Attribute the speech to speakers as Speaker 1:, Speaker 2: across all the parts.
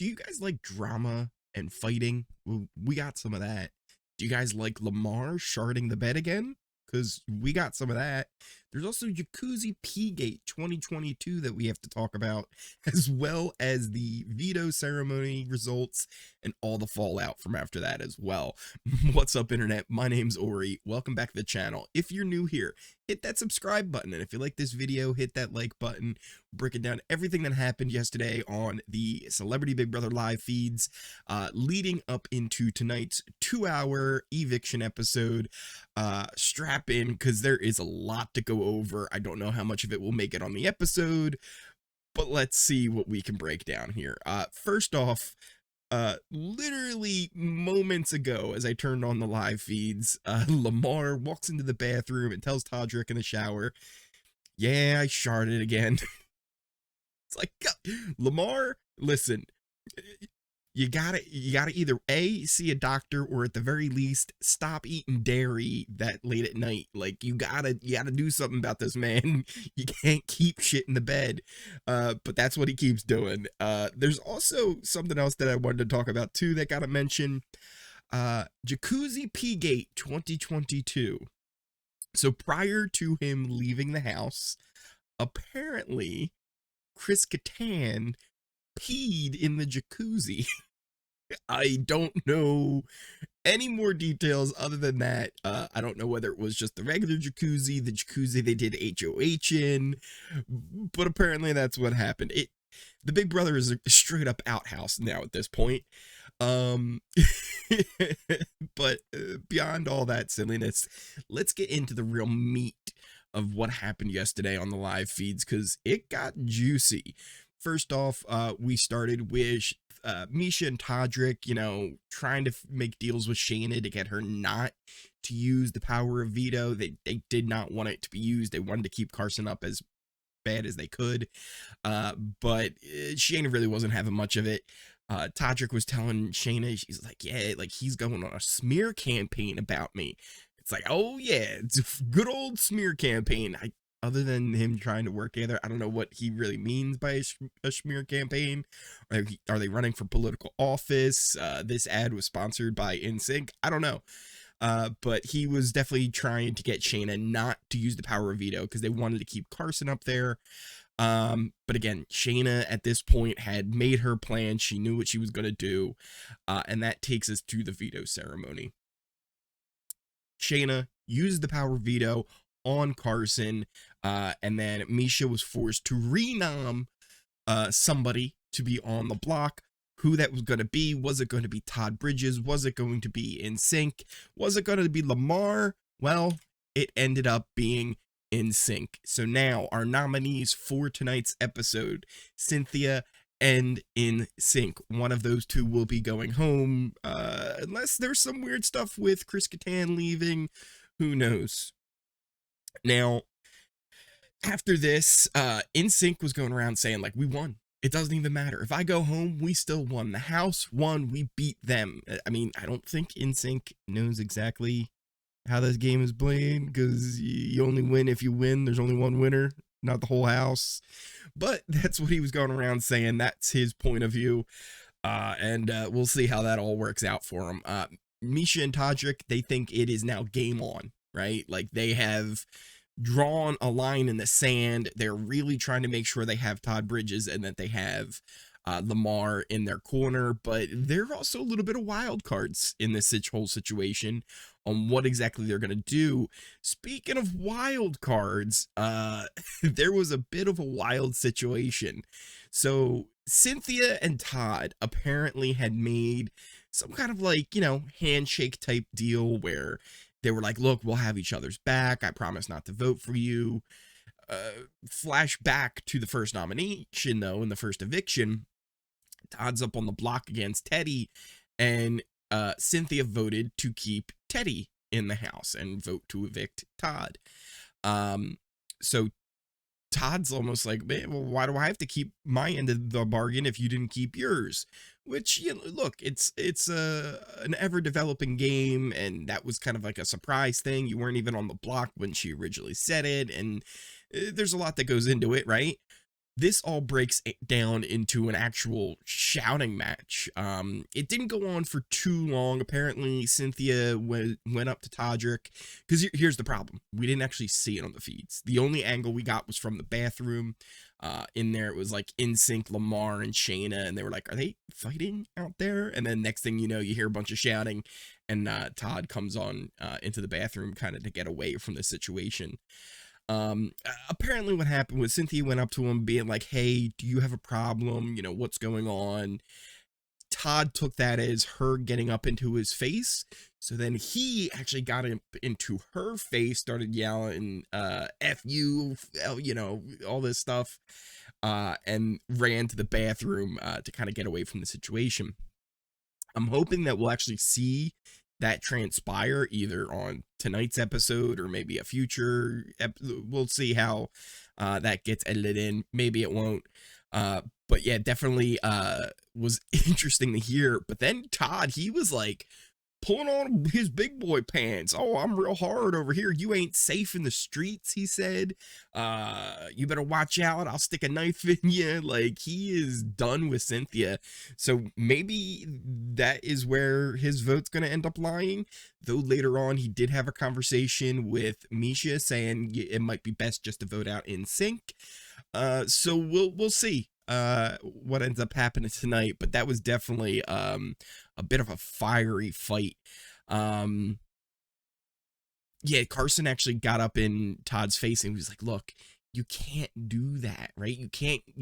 Speaker 1: do you guys like drama and fighting? Well, we got some of that. Do you guys like Lamar sharding the bed again? Because we got some of that. There's also Jacuzzi P-Gate 2022 that we have to talk about, as well as the veto ceremony results and all the fallout from after that as well. What's up, Internet? My name's Ori. Welcome back to the channel. If you're new here, hit that subscribe button. And if you like this video, hit that like button. Breaking down everything that happened yesterday on the Celebrity Big Brother live feeds, leading up into tonight's 2-hour eviction episode. Strap in, because there is a lot to go over. I don't know how much of it will make it on the episode, but let's see what we can break down here. First off, literally moments ago, as I turned on the live feeds, Lamar walks into the bathroom and tells Todrick in the shower, yeah, I sharded again. It's like, Lamar, listen, you gotta either A, see a doctor, or at the very least stop eating dairy that late at night. Like, you gotta do something about this, man. You can't keep shit in the bed. But that's what he keeps doing. There's also something else that I wanted to talk about too that gotta mention. Jacuzzi P-Gate 2022. So prior to him leaving the house, apparently Chris Kattan peed in the jacuzzi. I don't know any more details other than that. I don't know whether it was just the regular jacuzzi, the jacuzzi they did HOH in, but apparently that's what happened. The Big Brother is a straight up outhouse now at this point. But beyond all that silliness, let's get into the real meat of what happened yesterday on the live feeds, because it got juicy. First off, we started with Miesha and Todrick, trying to make deals with Shayna to get her not to use the power of veto. They did not want it to be used. They wanted to keep Carson up as bad as they could. But Shayna really wasn't having much of it. Todrick was telling Shayna, she's like, yeah, like he's going on a smear campaign about me. It's like, oh yeah, it's a good old smear campaign. Other than him trying to work together, I don't know what he really means by a smear campaign. Are they running for political office? This ad was sponsored by NSYNC. I don't know. But he was definitely trying to get Shayna not to use the power of veto because they wanted to keep Carson up there. But again, Shayna at this point had made her plan. She knew what she was going to do. And that takes us to the veto ceremony. Shayna used the power of veto on Carson, and then Miesha was forced to renom somebody to be on the block. Who that was going to be? Was it going to be Todd Bridges? Was it going to be NSYNC? Was it going to be Lamar? Well, it ended up being NSYNC. So now our nominees for tonight's episode, Cynthia and NSYNC. One of those two will be going home, unless there's some weird stuff with Chris Kattan leaving. Who knows? Now, after this, NSYNC was going around saying, like, we won. It doesn't even matter. If I go home, we still won. The house won. We beat them. I mean, I don't think NSYNC knows exactly how this game is played, because you only win if you win. There's only one winner, not the whole house. But that's what he was going around saying. That's his point of view. And we'll see how that all works out for him. Miesha and Todrick, they think it is now game on, right? Like, they have drawn a line in the sand. They're really trying to make sure they have Todd Bridges and that they have Lamar in their corner, but there are also a little bit of wild cards in this whole situation on what exactly they're going to do. Speaking of wild cards, there was a bit of a wild situation. So Cynthia and Todd apparently had made some kind of handshake type deal where they were like, look, we'll have each other's back. I promise not to vote for you. Flash back to the first nomination, though, in the first eviction. Todd's up on the block against Teddi, and Cynthia voted to keep Teddi in the house and vote to evict Todd. So Todd's almost like, man, well, why do I have to keep my end of the bargain if you didn't keep yours? Which, look, it's an ever-developing game, and that was kind of like a surprise thing. You weren't even on the block when she originally said it, and there's a lot that goes into it, right? this all breaks it down into an actual shouting match. It didn't go on for too long. Apparently, Cynthia went up to Todrick, because here's the problem. We didn't actually see it on the feeds. The only angle we got was from the bathroom. In there, it was like NSYNC, Lamar, and Shayna, and they were like, are they fighting out there? And then next thing you know, you hear a bunch of shouting, and Todd comes on into the bathroom kind of to get away from the situation. Apparently what happened was Cynthia went up to him being like, hey, do you have a problem? You know, what's going on? Todd took that as her getting up into his face. So then he actually got into her face, started yelling, F you, you know, all this stuff, and ran to the bathroom to kind of get away from the situation. I'm hoping that we'll actually see that transpire either on tonight's episode or maybe a future we'll see how that gets edited in. Maybe it won't, but yeah, definitely was interesting to hear. But then Todd, he was like pulling on his big boy pants. Oh, I'm real hard over here. You ain't safe in the streets, he said. You better watch out. I'll stick a knife in you. Like, he is done with Cynthia. So maybe that is where his vote's going to end up lying. Though later on, he did have a conversation with Miesha saying it might be best just to vote out NSYNC. So we'll see what ends up happening tonight. But that was definitely a bit of a fiery fight. Yeah, Carson actually got up in Todd's face and was like, look, you can't do that, right? You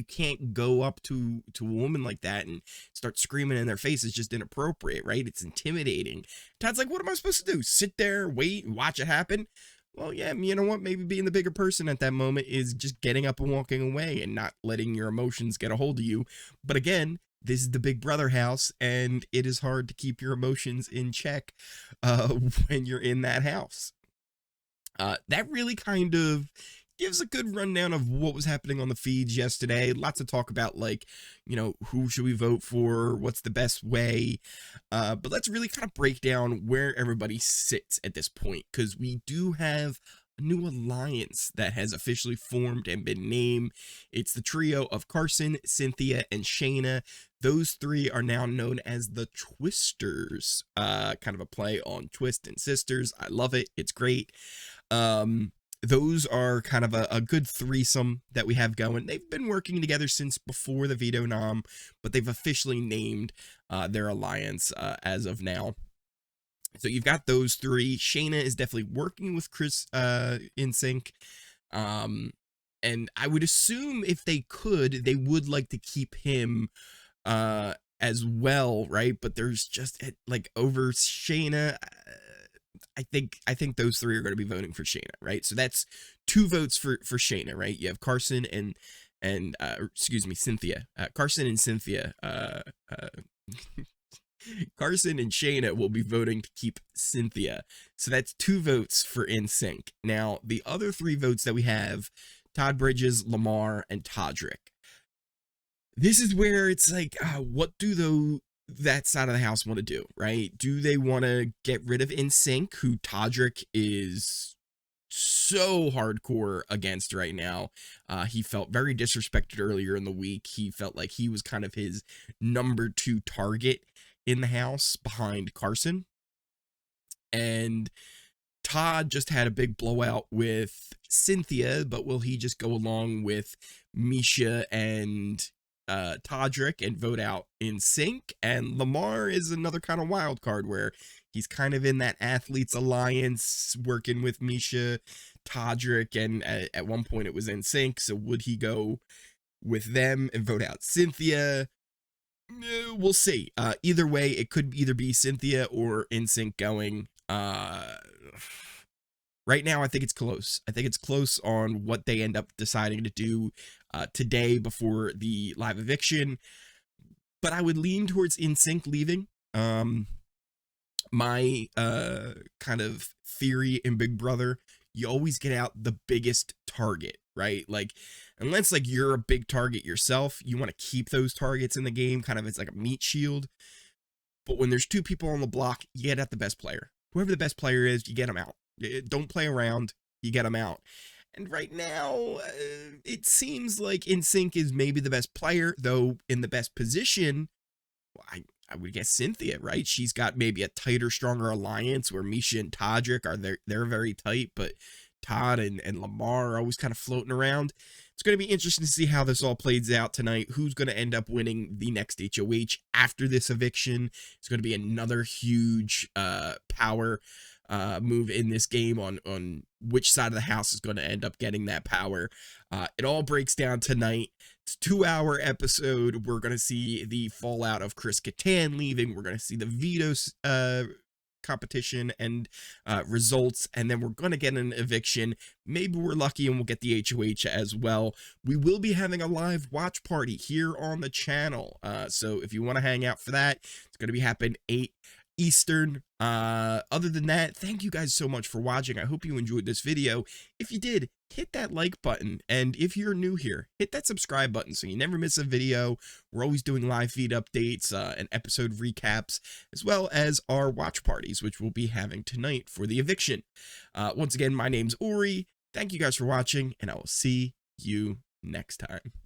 Speaker 1: can't go up to a woman like that and start screaming in their face. It's just inappropriate, right? It's intimidating. Todd's like, what am I supposed to do? Sit there, wait, and watch it happen? Well, yeah, you know what? Maybe being the bigger person at that moment is just getting up and walking away and not letting your emotions get a hold of you. But again, this is the Big Brother house, and it is hard to keep your emotions in check when you're in that house. That really kind of gives a good rundown of what was happening on the feeds yesterday. Lots of talk about, like, you know, who should we vote for? What's the best way? But let's really kind of break down where everybody sits at this point, because we do have a new alliance that has officially formed and been named. It's the trio of Carson, Cynthia, and Shayna. Those three are now known as the Twisters, kind of a play on Twist and Sisters. I love it. It's great. Those are kind of a good threesome that we have going. They've been working together since before the Veto Nom, but they've officially named their alliance as of now. So you've got those three. Shayna is definitely working with Chris NSYNC. And I would assume if they could, they would like to keep him as well, right? But there's just, like, over Shayna, I think those three are going to be voting for Shayna, right? So that's 2 votes for Shayna, right? You have Carson and excuse me, Cynthia. Carson and Cynthia. Carson and Shayna will be voting to keep Cynthia. So that's 2 votes for NSYNC. Now, the other 3 votes that we have, Todd Bridges, Lamar, and Todrick. This is where it's like, what do that side of the house want to do, right? Do they want to get rid of NSYNC, who Todrick is so hardcore against right now? He felt very disrespected earlier in the week. He felt like he was kind of his number 2 target in the house behind Carson. And Todd just had a big blowout with Cynthia, but will he just go along with Miesha and Todrick and vote out NSYNC? And Lamar is another kind of wild card where he's kind of in that athletes alliance working with Miesha, Todrick, and at one point it was NSYNC. So would he go with them and vote out Cynthia? We'll see. Either way, it could either be Cynthia or NSYNC going. Right now, I think it's close. I think it's close on what they end up deciding to do today before the live eviction. But I would lean towards NSYNC leaving. My kind of theory in Big Brother, you always get out the biggest target, right? Like, unless, like, you're a big target yourself, you want to keep those targets in the game, kind of it's like a meat shield. But when there's 2 people on the block, you get out the best player. Whoever the best player is, you get them out. Don't play around, you get them out. And right now, it seems like NSYNC is maybe the best player, though in the best position. Well, I would guess Cynthia, right? She's got maybe a tighter, stronger alliance where Miesha and Todrick are they're very tight, but Todd and Lamar are always kind of floating around. It's going to be interesting to see how this all plays out tonight. Who's going to end up winning the next HOH after this eviction? It's going to be another huge power move in this game on which side of the house is going to end up getting that power. It all breaks down tonight. It's a 2-hour episode. We're going to see the fallout of Chris Kattan leaving. We're going to see the veto competition and results, and then we're going to get an eviction. Maybe we're lucky and we'll get the HOH as well. We will be having a live watch party here on the channel, so if you want to hang out for that, it's going to be happening 8 Eastern. Other than that, thank you guys so much for watching. I hope you enjoyed this video. If you did, hit that like button, and if you're new here, hit that subscribe button so you never miss a video. We're always doing live feed updates and episode recaps, as well as our watch parties, which we'll be having tonight for the eviction. Once again, my name's Ori. Thank you guys for watching, and I will see you next time.